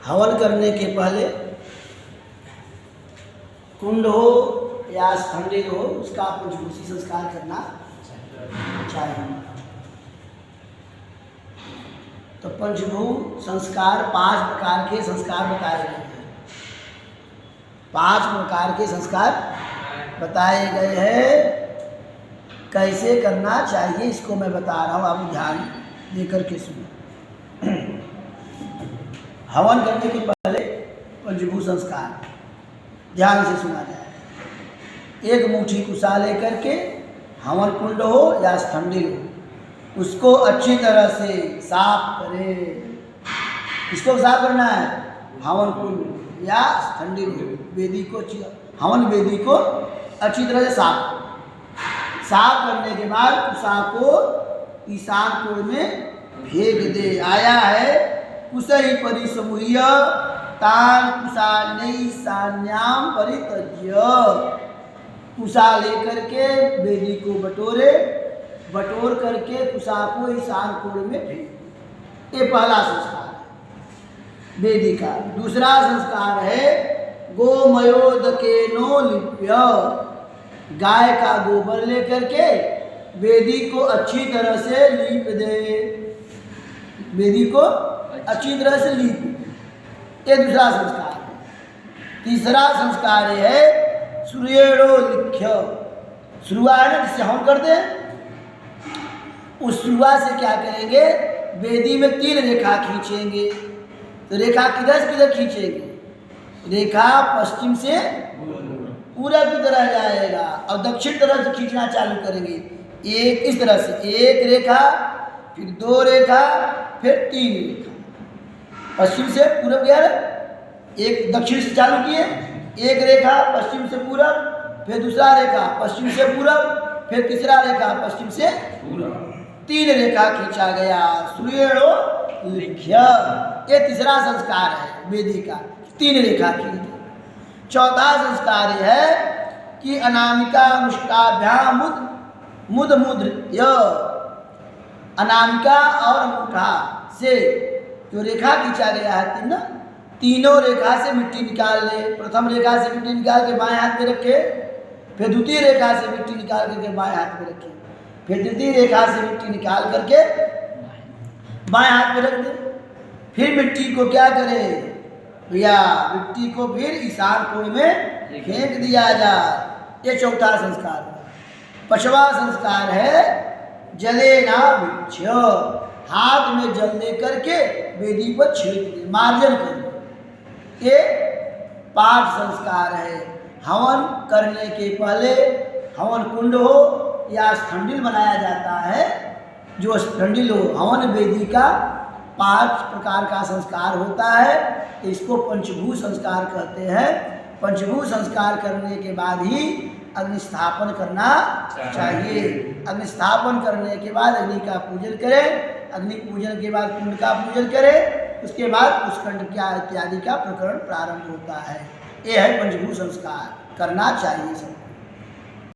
हवन करने के पहले कुंड हो या स्थंडिल हो उसका पंचभूषी संस्कार करना चाहिए। तो पंचभू संस्कार 5 प्रकार के संस्कार बताए गए हैं। 5 प्रकार के संस्कार बताए गए हैं। कैसे करना चाहिए इसको मैं बता रहा हूँ, आप ध्यान देकर के सुनो। हवन करने के पहले पंचभू संस्कार ध्यान से सुना जाए। 1 मुट्ठी कुसा लेकर के हवन कुंड हो या स्थंडिल हो उसको अच्छी तरह से साफ करें। किसको साफ करना है? हवन कुंड या स्थंडिल वेदी को, हवन वेदी को अच्छी तरह से साफ करने के बाद कुसा को ईशान कोण में फेंक दे। आया है कुसई परिसमुह्य तान कुसा नैशान्याम परित्यज्य। कुसा लेकर के वेदी को बटोर करके कुसा को ईशान कोण में फेंक। ये पहला संस्कार है वेदी का। दूसरा संस्कार है गोमयोदकेनो लिप्य। गाय का गोबर लेकर के वेदी को अच्छी तरह से लीप दे। वेदी को अच्छी तरह से लीप दे। ये दूसरा संस्कार है। तीसरा संस्कार है सूर्येणो लिख्य। शुरुआ है ना जिससे हम करते हैं, उस शुरुआ से क्या करेंगे? वेदी में 3 रेखा खींचेंगे। तो रेखा किधर से किधर खींचेंगे? रेखा पश्चिम से पूरब की तरह जाएगा और दक्षिण तरफ से खींचना चालू करेंगे। एक इस तरह से 1 रेखा, फिर 2 रेखा, फिर 3 रेखा। पश्चिम से पूरब गया, एक दक्षिण से चालू किए, 1 रेखा पश्चिम से पूरब, फिर दूसरा रेखा पश्चिम से पूरब, फिर तीसरा रेखा पश्चिम से पूरब। 3 रेखा खींचा गया। सूर्येणो लिख्य। ये तीसरा संस्कार है वेदी का, 3 रेखा खींच। चौथा संस्कार है कि अनामिका मुष्टाभ्याम मुद मुद्र। अनामिका और अंगूठा से जो रेखा खींचा गया है तीनों रेखा से मिट्टी निकाल ले। प्रथम रेखा से मिट्टी निकाल के बाएं हाथ में रखे, फिर द्वितीय रेखा से मिट्टी निकाल करके बाएं हाथ में रखे, फिर तृतीय रेखा से मिट्टी निकाल करके बाएं हाथ में रख दे। फिर मिट्टी को क्या करे भैया? मिट्टी को फिर ईशान कोण में फेंक दिया जाए। ये चौथा संस्कार है। 5वां संस्कार है जलेना भिक्ष्य। हाथ में जल दे करके वेदी पर छींट दे, मार्जन कर दे। ये 5 संस्कार है। हवन करने के पहले हवन कुंड हो या स्थंडिल बनाया जाता है। जो स्थंडिल हो, हवन वेदी का 5 प्रकार का संस्कार होता है। इसको पंचभू संस्कार कहते हैं। पंचभू संस्कार करने के बाद ही अग्निस्थापन करना चाहिए। अग्निस्थापन करने के बाद अग्नि का पूजन करें। अग्नि पूजन के बाद कुंड का पूजन करें। उसके बाद पुष्कंड क्या इत्यादि का प्रकरण प्रारंभ होता है। यह है पंचभू संस्कार, करना चाहिए सब।